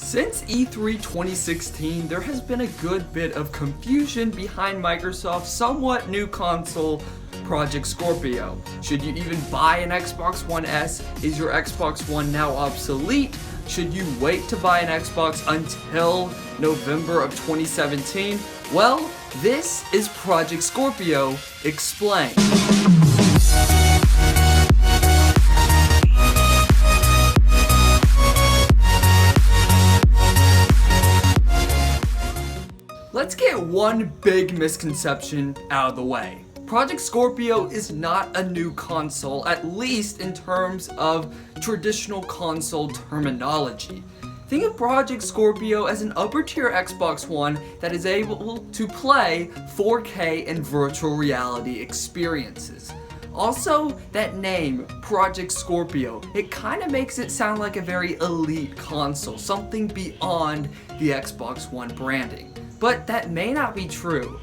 Since E3 2016, there has been a good bit of confusion behind Microsoft's somewhat new console, Project Scorpio. Should you even buy an Xbox One S? Is your Xbox One now obsolete? Should you wait to buy an Xbox until November of 2017? Well, this is Project Scorpio Explained. Let's get one big misconception out of the way. Project Scorpio is not a new console, at least in terms of traditional console terminology. Think of Project Scorpio as an upper tier Xbox One that is able to play 4K and virtual reality experiences. Also, that name, Project Scorpio, it kind of makes it sound like a very elite console, something beyond the Xbox One branding. But that may not be true.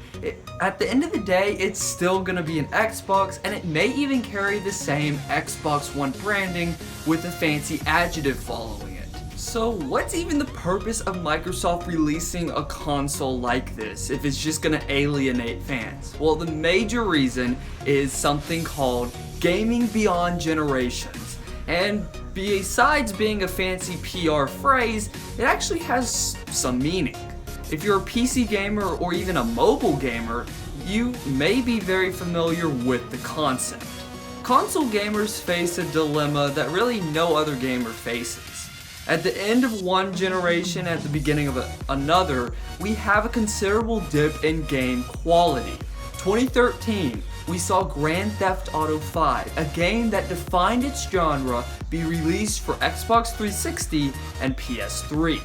At the end of the day, it's still going to be an Xbox, and it may even carry the same Xbox One branding with a fancy adjective following it. So what's even the purpose of Microsoft releasing a console like this if it's just going to alienate fans? Well, the major reason is something called gaming beyond generations. And besides being a fancy PR phrase, it actually has some meaning. If you're a PC gamer or even a mobile gamer, you may be very familiar with the concept. Console gamers face a dilemma that really no other gamer faces. At the end of one generation, at the beginning of another, we have a considerable dip in game quality. 2013, we saw Grand Theft Auto 5, a game that defined its genre, be released for Xbox 360 and PS3.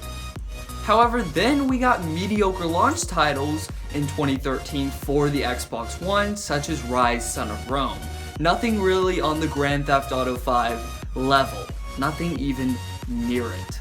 However, then we got mediocre launch titles in 2013 for the Xbox One, such as Rise Son of Rome. Nothing really on the Grand Theft Auto 5 level, nothing even near it.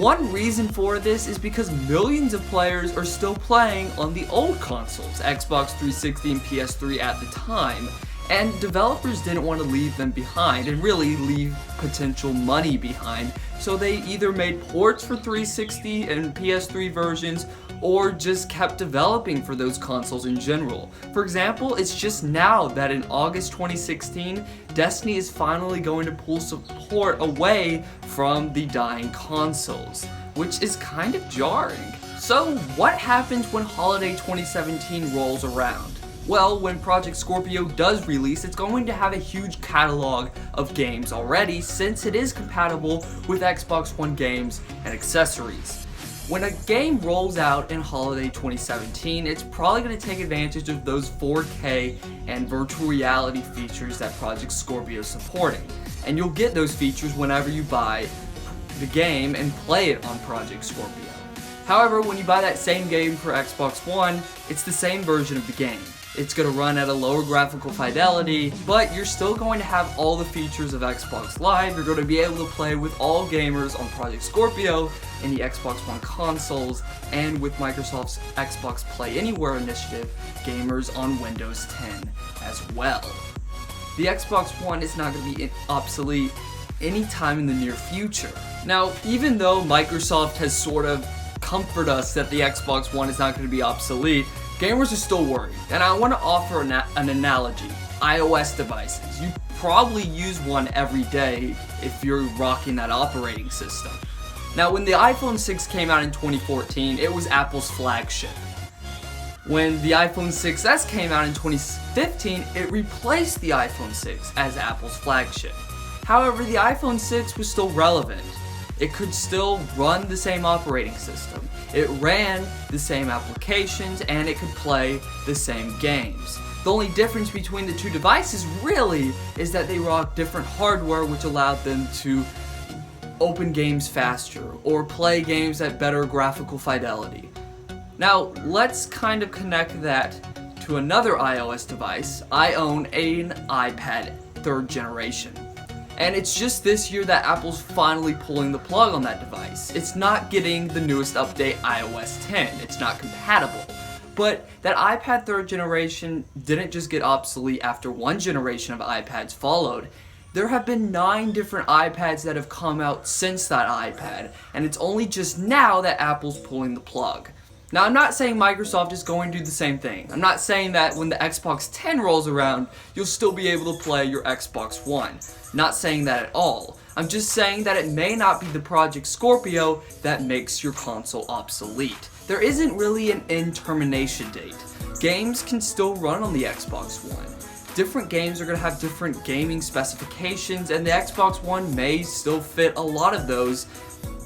One reason for this is because millions of players are still playing on the old consoles, Xbox 360 and PS3 at the time, and developers didn't want to leave them behind and really leave potential money behind, so they either made ports for 360 and PS3 versions or just kept developing for those consoles in general. For example, it's just now that in August 2016, Destiny is finally going to pull support away from the dying consoles, which is kind of jarring. So what happens when holiday 2017 rolls around? Well, when Project Scorpio does release, it's going to have a huge catalog of games already, since it is compatible with Xbox One games and accessories. When a game rolls out in holiday 2017, it's probably going to take advantage of those 4K and virtual reality features that Project Scorpio is supporting. And you'll get those features whenever you buy the game and play it on Project Scorpio. However, when you buy that same game for Xbox One, it's the same version of the game. It's going to run at a lower graphical fidelity, but you're still going to have all the features of Xbox Live. You're going to be able to play with all gamers on Project Scorpio in the Xbox One consoles, and with Microsoft's Xbox Play Anywhere initiative, gamers on Windows 10 as well. The Xbox One is not going to be obsolete anytime in the near future. Now, even though Microsoft has sort of comforted us that the Xbox One is not going to be obsolete, gamers are still worried, and I want to offer an analogy. iOS devices. You probably use one every day if you're rocking that operating system. Now, when the iPhone 6 came out in 2014, it was Apple's flagship. When the iPhone 6s came out in 2015, it replaced the iPhone 6 as Apple's flagship. However, the iPhone 6 was still relevant. It could still run the same operating system. It ran the same applications, and it could play the same games. The only difference between the two devices really is that they rock different hardware, which allowed them to open games faster or play games at better graphical fidelity. Now, let's kind of connect that to another iOS device. I own an iPad 3rd generation. And it's just this year that Apple's finally pulling the plug on that device. It's not getting the newest update, iOS 10. It's not compatible. But that iPad 3rd generation didn't just get obsolete after one generation of iPads followed. There have been 9 different iPads that have come out since that iPad, and it's only just now that Apple's pulling the plug. Now, I'm not saying Microsoft is going to do the same thing. I'm not saying that when the Xbox 10 rolls around, you'll still be able to play your Xbox One. Not saying that at all. I'm just saying that it may not be the Project Scorpio that makes your console obsolete. There isn't really an end termination date. Games can still run on the Xbox One. Different games are going to have different gaming specifications, and the Xbox One may still fit a lot of those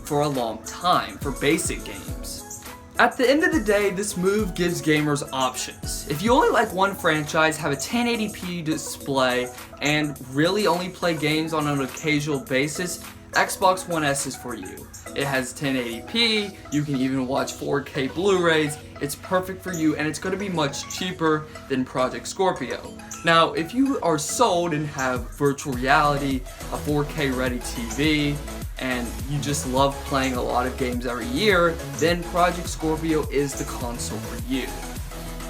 for a long time, for basic games. At the end of the day, this move gives gamers options. If you only like one franchise, have a 1080p display, and really only play games on an occasional basis, Xbox One S is for you. It has 1080p, you can even watch 4K Blu-rays, it's perfect for you, and it's going to be much cheaper than Project Scorpio. Now, if you are sold and have virtual reality, a 4K ready TV, and you just love playing a lot of games every year, then Project Scorpio is the console for you.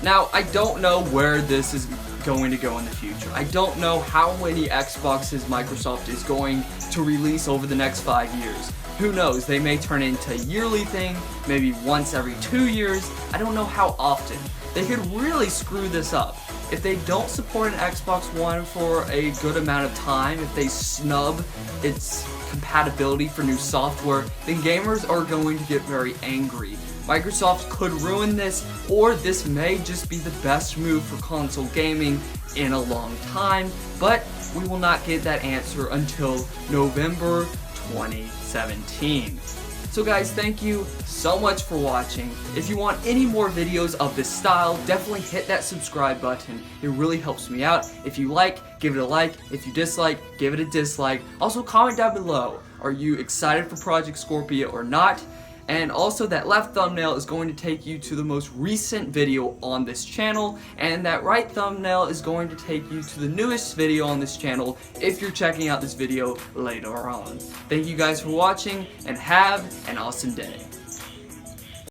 Now, I don't know where this is going to go in the future. I don't know how many Xboxes Microsoft is going to release over the next 5 years. Who knows, they may turn into a yearly thing, maybe once every 2 years. I don't know how often. They could really screw this up. If they don't support an Xbox One for a good amount of time, if they snub its compatibility for new software, then gamers are going to get very angry. Microsoft could ruin this, or this may just be the best move for console gaming in a long time, but we will not get that answer until November 2017. So guys, thank you so much for watching. If you want any more videos of this style, definitely hit that subscribe button. It really helps me out. If you like, give it a like. If you dislike, give it a dislike. Also, comment down below. Are you excited for Project Scorpio or not? And also, that left thumbnail is going to take you to the most recent video on this channel, and that right thumbnail is going to take you to the newest video on this channel if you're checking out this video later on. Thank you guys for watching, and have an awesome day.